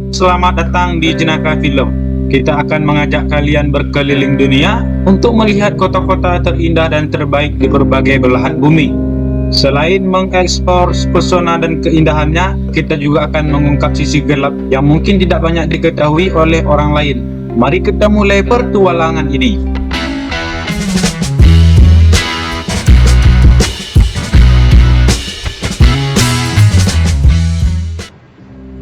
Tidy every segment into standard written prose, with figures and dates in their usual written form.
Selamat datang di Jenaka Film. Kita akan mengajak kalian berkeliling dunia untuk melihat kota-kota terindah dan terbaik di berbagai belahan bumi. Selain mengeksplor pesona dan keindahannya, kita juga akan mengungkap sisi gelap yang mungkin tidak banyak diketahui oleh orang lain. Mari kita mulai pertualangan ini.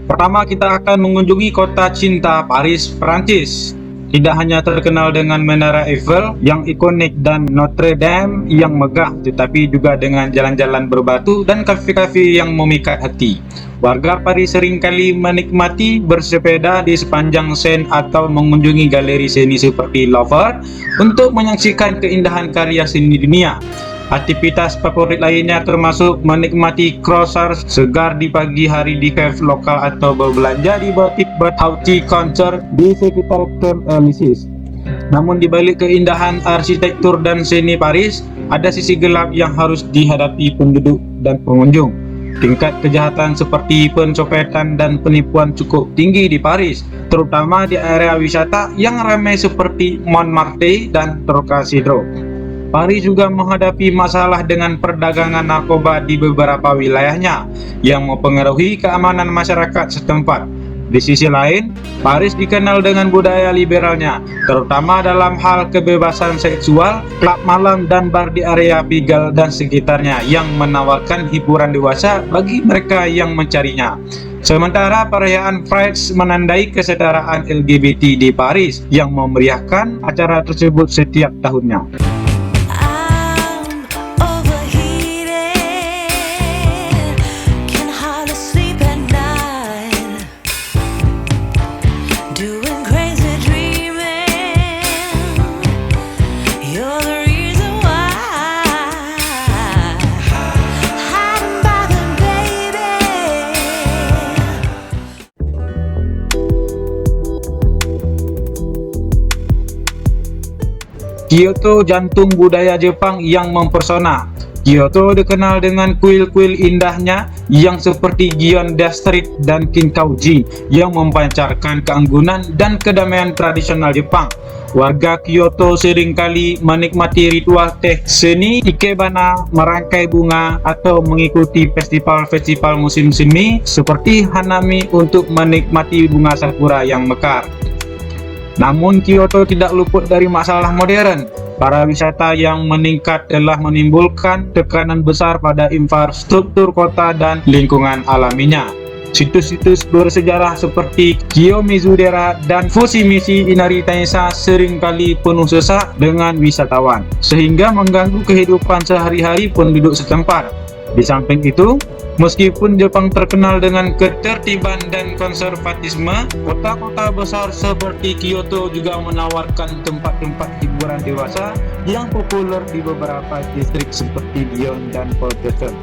Pertama, kita akan mengunjungi kota cinta Paris, Prancis. Tidak hanya terkenal dengan Menara Eiffel yang ikonik dan Notre Dame yang megah, tetapi juga dengan jalan-jalan berbatu dan kafe-kafe yang memikat hati. Warga Paris seringkali menikmati bersepeda di sepanjang Seine atau mengunjungi galeri seni seperti Louvre untuk menyaksikan keindahan karya seni dunia. Aktivitas favorit lainnya termasuk menikmati croissant segar di pagi hari di cafe lokal atau berbelanja di butik horticulture di sekitar Champs-Élysées. Namun di balik keindahan arsitektur dan seni Paris, ada sisi gelap yang harus dihadapi penduduk dan pengunjung. Tingkat kejahatan seperti pencopetan dan penipuan cukup tinggi di Paris, terutama di area wisata yang ramai seperti Montmartre dan Trocadero. Paris juga menghadapi masalah dengan perdagangan narkoba di beberapa wilayahnya yang mempengaruhi keamanan masyarakat setempat. Di sisi lain, Paris dikenal dengan budaya liberalnya, terutama dalam hal kebebasan seksual, klub malam dan bar di area Pigalle dan sekitarnya yang menawarkan hiburan dewasa bagi mereka yang mencarinya. Sementara perayaan Pride menandai kesetaraan LGBT di Paris yang memeriahkan acara tersebut setiap tahunnya. Kyoto, jantung budaya Jepang yang mempesona. Kyoto dikenal dengan kuil-kuil indahnya yang seperti Gion District dan Kinkauji yang memancarkan keanggunan dan kedamaian tradisional Jepang. Warga Kyoto seringkali menikmati ritual teh seni, ikebana, merangkai bunga, atau mengikuti festival-festival musim semi seperti Hanami untuk menikmati bunga sakura yang mekar. Namun Kyoto tidak luput dari masalah modern. Para wisata yang meningkat telah menimbulkan tekanan besar pada infrastruktur kota dan lingkungan alaminya. Situs-situs bersejarah seperti Kiyomizu-dera dan Fushimi Inari Taisha seringkali penuh sesak dengan wisatawan, sehingga mengganggu kehidupan sehari-hari penduduk setempat. Di samping itu, meskipun Jepang terkenal dengan ketertiban dan konservatisme, kota-kota besar seperti Kyoto juga menawarkan tempat-tempat hiburan dewasa yang populer di beberapa distrik seperti Gion dan Portofino.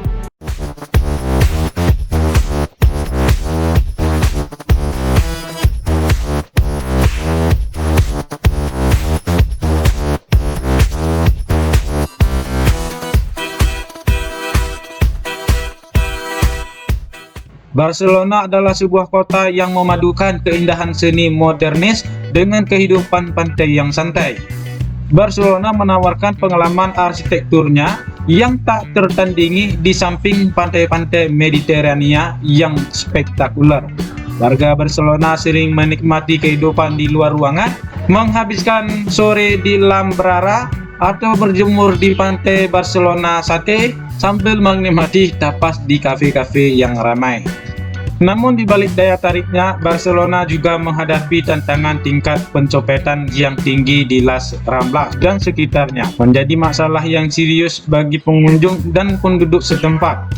Barcelona adalah sebuah kota yang memadukan keindahan seni modernis dengan kehidupan pantai yang santai. Barcelona menawarkan pengalaman arsitekturnya yang tak tertandingi di samping pantai-pantai Mediterania yang spektakuler. Warga Barcelona sering menikmati kehidupan di luar ruangan, menghabiskan sore di Lambrara, atau berjemur di pantai Barcelona Sate sambil menikmati tapas di kafe-kafe yang ramai. Namun di balik daya tariknya, Barcelona juga menghadapi tantangan tingkat pencopetan yang tinggi di Las Ramblas dan sekitarnya, menjadi masalah yang serius bagi pengunjung dan penduduk setempat.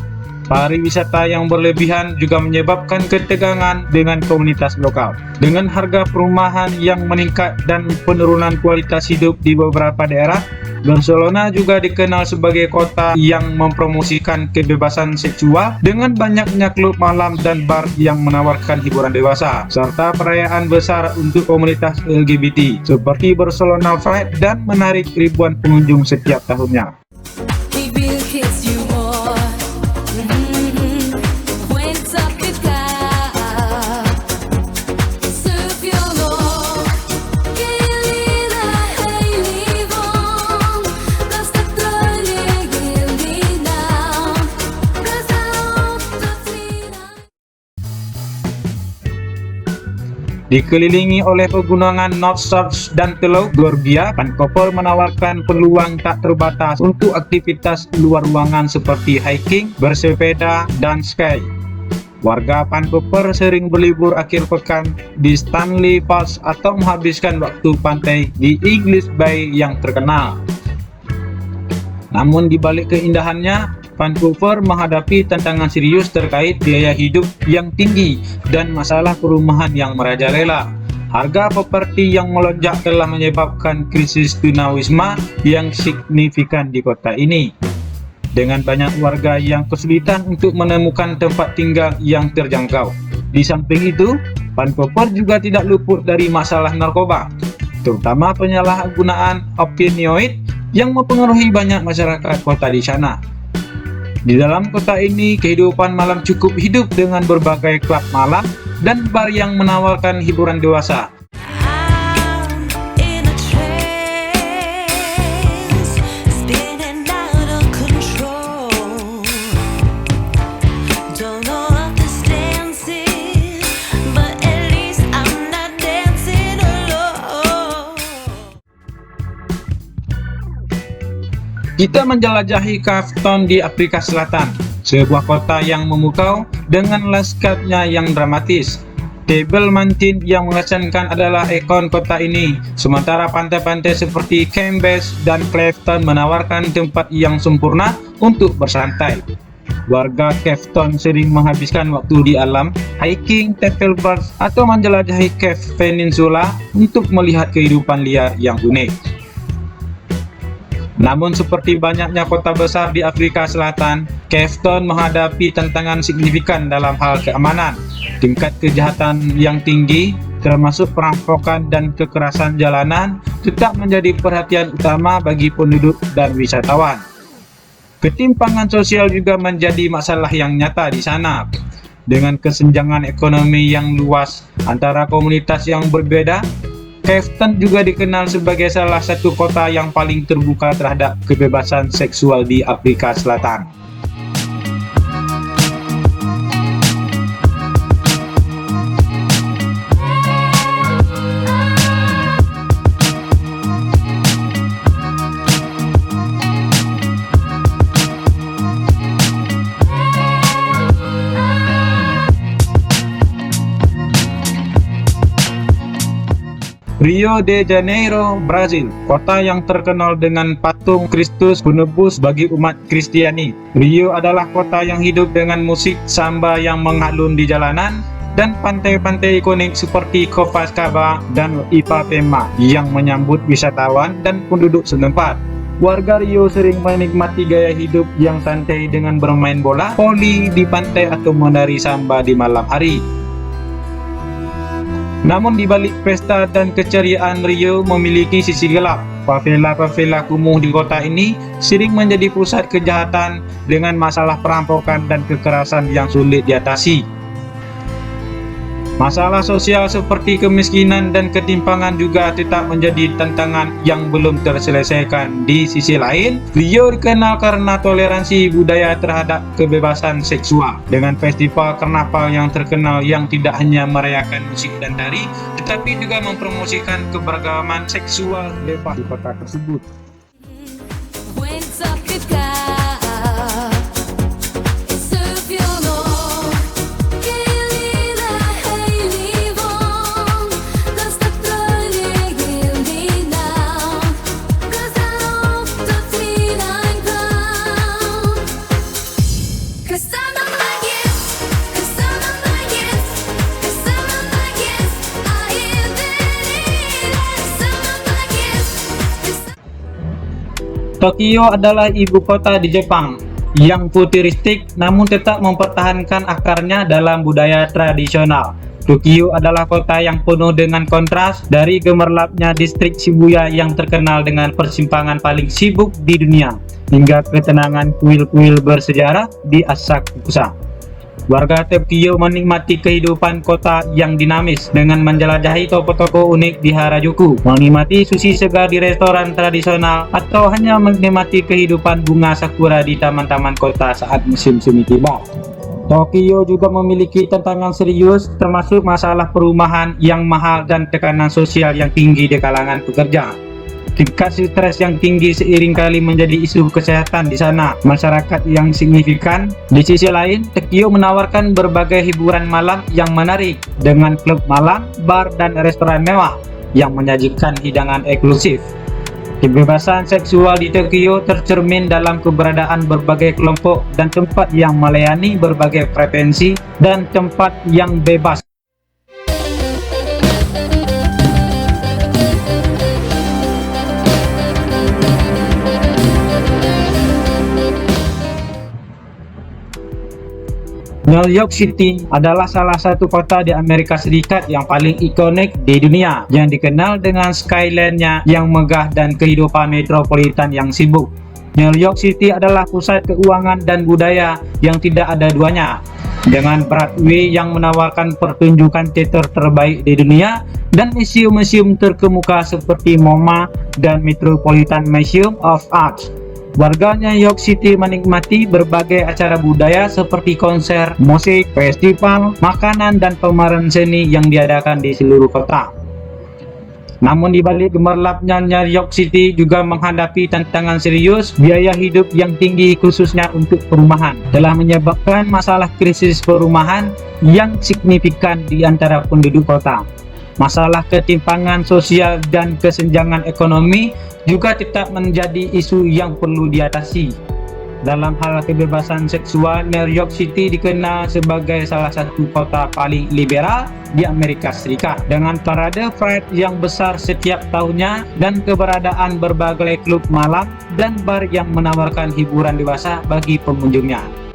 Pariwisata yang berlebihan juga menyebabkan ketegangan dengan komunitas lokal. Dengan harga perumahan yang meningkat dan penurunan kualitas hidup di beberapa daerah, Barcelona juga dikenal sebagai kota yang mempromosikan kebebasan seksual dengan banyaknya klub malam dan bar yang menawarkan hiburan dewasa, serta perayaan besar untuk komunitas LGBT seperti Barcelona Pride dan menarik ribuan pengunjung setiap tahunnya. Dikelilingi oleh pegunungan North Shore dan Teluk Gorgia, Vancouver menawarkan peluang tak terbatas untuk aktivitas luar ruangan seperti hiking, bersepeda, dan ski. Warga Vancouver sering berlibur akhir pekan di Stanley Falls atau menghabiskan waktu pantai di English Bay yang terkenal. Namun di balik keindahannya, Vancouver menghadapi tantangan serius terkait biaya hidup yang tinggi dan masalah perumahan yang merajalela. Harga properti yang melonjak telah menyebabkan krisis tunawisma yang signifikan di kota ini, dengan banyak warga yang kesulitan untuk menemukan tempat tinggal yang terjangkau. Di samping itu, Vancouver juga tidak luput dari masalah narkoba, terutama penyalahgunaan opioid yang mempengaruhi banyak masyarakat kota di sana. Di dalam kota ini, kehidupan malam cukup hidup dengan berbagai klub malam dan bar yang menawarkan hiburan dewasa. Kita menjelajahi Cape di Afrika Selatan, sebuah kota yang memukau dengan lanskapnya yang dramatis. Table Mountain yang mengesankan adalah ikon kota ini, sementara pantai-pantai seperti Cambridge dan Clifton menawarkan tempat yang sempurna untuk bersantai. Warga Cape Town sering menghabiskan waktu di alam, hiking, tackleboard, atau menjelajahi Cape Peninsula untuk melihat kehidupan liar yang unik. Namun seperti banyaknya kota besar di Afrika Selatan, Cape Town menghadapi tantangan signifikan dalam hal keamanan. Tingkat kejahatan yang tinggi, termasuk perampokan dan kekerasan jalanan, tetap menjadi perhatian utama bagi penduduk dan wisatawan. Ketimpangan sosial juga menjadi masalah yang nyata di sana. Dengan kesenjangan ekonomi yang luas antara komunitas yang berbeda, Cape Town juga dikenal sebagai salah satu kota yang paling terbuka terhadap kebebasan seksual di Afrika Selatan. Rio de Janeiro, Brazil, kota yang terkenal dengan patung Kristus penebus bagi umat Kristiani. Rio adalah kota yang hidup dengan musik samba yang mengalun di jalanan dan pantai-pantai ikonik seperti Copacabana dan Ipanema yang menyambut wisatawan dan penduduk setempat. Warga Rio sering menikmati gaya hidup yang santai dengan bermain bola voli di pantai atau menari samba di malam hari. Namun di balik pesta dan keceriaan, Rio memiliki sisi gelap. Favela-favela kumuh di kota ini sering menjadi pusat kejahatan dengan masalah perampokan dan kekerasan yang sulit diatasi. Masalah sosial seperti kemiskinan dan ketimpangan juga tetap menjadi tantangan yang belum terselesaikan. Di sisi lain, Rio dikenal karena toleransi budaya terhadap kebebasan seksual, dengan festival karnaval yang terkenal yang tidak hanya merayakan musik dan tari, tetapi juga mempromosikan keberagaman seksual bebas di kota tersebut. Tokyo adalah ibu kota di Jepang yang futuristik namun tetap mempertahankan akarnya dalam budaya tradisional. Tokyo adalah kota yang penuh dengan kontras, dari gemerlapnya distrik Shibuya yang terkenal dengan persimpangan paling sibuk di dunia, hingga ketenangan kuil-kuil bersejarah di Asakusa. Warga Tokyo menikmati kehidupan kota yang dinamis dengan menjelajahi toko-toko unik di Harajuku, menikmati sushi segar di restoran tradisional, atau hanya menikmati kehidupan bunga sakura di taman-taman kota saat musim semi tiba. Tokyo juga memiliki tantangan serius termasuk masalah perumahan yang mahal dan tekanan sosial yang tinggi di kalangan pekerja. Tingkat stres yang tinggi seiring kali menjadi isu kesehatan di sana masyarakat yang signifikan. Di sisi lain, Tokyo menawarkan berbagai hiburan malam yang menarik dengan klub malam, bar, dan restoran mewah yang menyajikan hidangan eksklusif. Kebebasan seksual di Tokyo tercermin dalam keberadaan berbagai kelompok dan tempat yang melayani berbagai preferensi dan tempat yang bebas. New York City adalah salah satu kota di Amerika Serikat yang paling ikonik di dunia, yang dikenal dengan skyline-nya yang megah dan kehidupan metropolitan yang sibuk. New York City adalah pusat keuangan dan budaya yang tidak ada duanya, dengan Broadway yang menawarkan pertunjukan teater terbaik di dunia dan museum-museum terkemuka seperti MoMA dan Metropolitan Museum of Art. Warga New York City menikmati berbagai acara budaya seperti konser, musik, festival, makanan, dan pameran seni yang diadakan di seluruh kota. Namun di balik gemerlapnya New York City juga menghadapi tantangan serius. Biaya hidup yang tinggi khususnya untuk perumahan telah menyebabkan masalah krisis perumahan yang signifikan di antara penduduk kota. Masalah ketimpangan sosial dan kesenjangan ekonomi juga tetap menjadi isu yang perlu diatasi. Dalam hal kebebasan seksual, New York City dikenal sebagai salah satu kota paling liberal di Amerika Serikat, dengan parade Pride yang besar setiap tahunnya dan keberadaan berbagai klub malam dan bar yang menawarkan hiburan dewasa bagi pengunjungnya.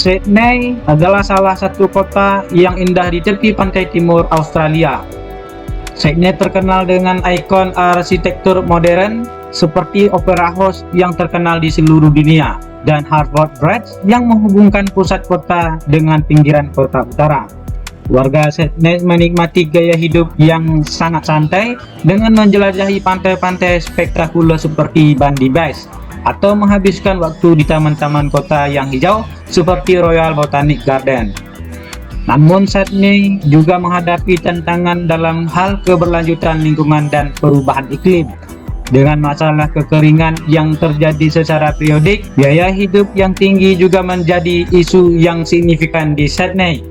Sydney adalah salah satu kota yang indah di tepi pantai timur Australia. Sydney terkenal dengan ikon arsitektur modern seperti Opera House yang terkenal di seluruh dunia dan Harbour Bridge yang menghubungkan pusat kota dengan pinggiran kota utara. Warga Sydney menikmati gaya hidup yang sangat santai dengan menjelajahi pantai-pantai spektakuler seperti Bondi Beach atau menghabiskan waktu di taman-taman kota yang hijau seperti Royal Botanic Garden. Namun Sydney juga menghadapi tantangan dalam hal keberlanjutan lingkungan dan perubahan iklim. Dengan masalah kekeringan yang terjadi secara periodik, biaya hidup yang tinggi juga menjadi isu yang signifikan di Sydney.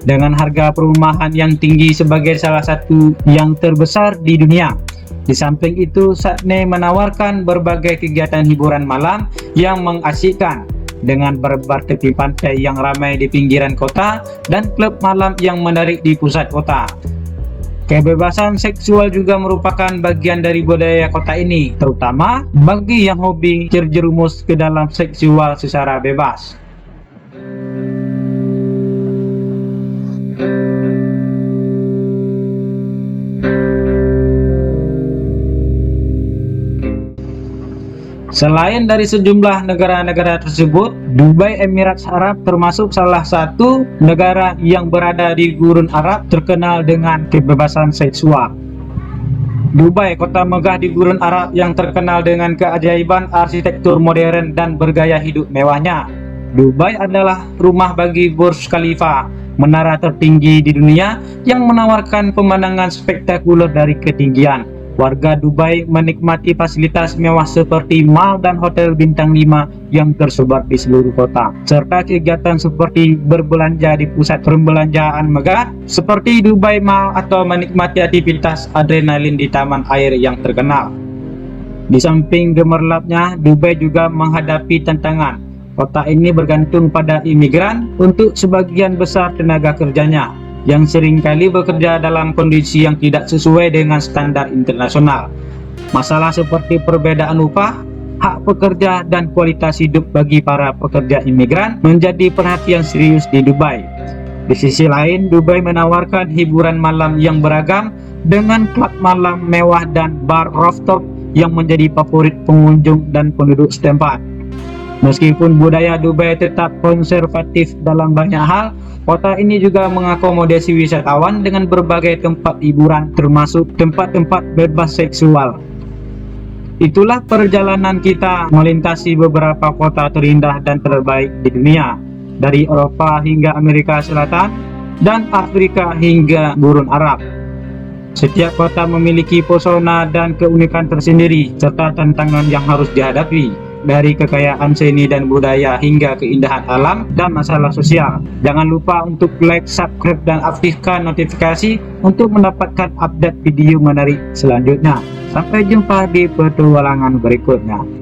Dengan harga perumahan yang tinggi sebagai salah satu yang terbesar di dunia. Di samping itu, Sydney menawarkan berbagai kegiatan hiburan malam yang mengasyikkan, dengan bar-bar tepi pantai yang ramai di pinggiran kota dan klub malam yang menarik di pusat kota. Kebebasan seksual juga merupakan bagian dari budaya kota ini, terutama bagi yang hobi terjerumus ke dalam seksual secara bebas. Selain dari sejumlah negara-negara tersebut, Dubai Emirates Arab termasuk salah satu negara yang berada di Gurun Arab terkenal dengan kebebasan seksual. Dubai, kota megah di Gurun Arab yang terkenal dengan keajaiban arsitektur modern dan bergaya hidup mewahnya. Dubai adalah rumah bagi Burj Khalifa, menara tertinggi di dunia yang menawarkan pemandangan spektakuler dari ketinggian. Warga Dubai menikmati fasilitas mewah seperti mal dan hotel bintang 5 yang tersebar di seluruh kota, serta kegiatan seperti berbelanja di pusat perbelanjaan megah seperti Dubai Mall atau menikmati aktivitas adrenalin di taman air yang terkenal. Di samping gemerlapnya, Dubai juga menghadapi tantangan. Kota ini bergantung pada imigran untuk sebagian besar tenaga kerjanya, yang seringkali bekerja dalam kondisi yang tidak sesuai dengan standar internasional. Masalah seperti perbedaan upah, hak pekerja, dan kualitas hidup bagi para pekerja imigran menjadi perhatian serius di Dubai. Di sisi lain, Dubai menawarkan hiburan malam yang beragam dengan klub malam mewah dan bar rooftop yang menjadi favorit pengunjung dan penduduk setempat. Meskipun budaya Dubai tetap konservatif dalam banyak hal, kota ini juga mengakomodasi wisatawan dengan berbagai tempat hiburan, termasuk tempat-tempat bebas seksual. Itulah perjalanan kita melintasi beberapa kota terindah dan terbaik di dunia, dari Eropa hingga Amerika Selatan dan Afrika hingga Gurun Arab. Setiap kota memiliki pesona dan keunikan tersendiri serta tantangan yang harus dihadapi, dari kekayaan seni dan budaya hingga keindahan alam dan masalah sosial. Jangan lupa untuk like, subscribe, dan aktifkan notifikasi untuk mendapatkan update video menarik selanjutnya. Sampai jumpa di petualangan berikutnya.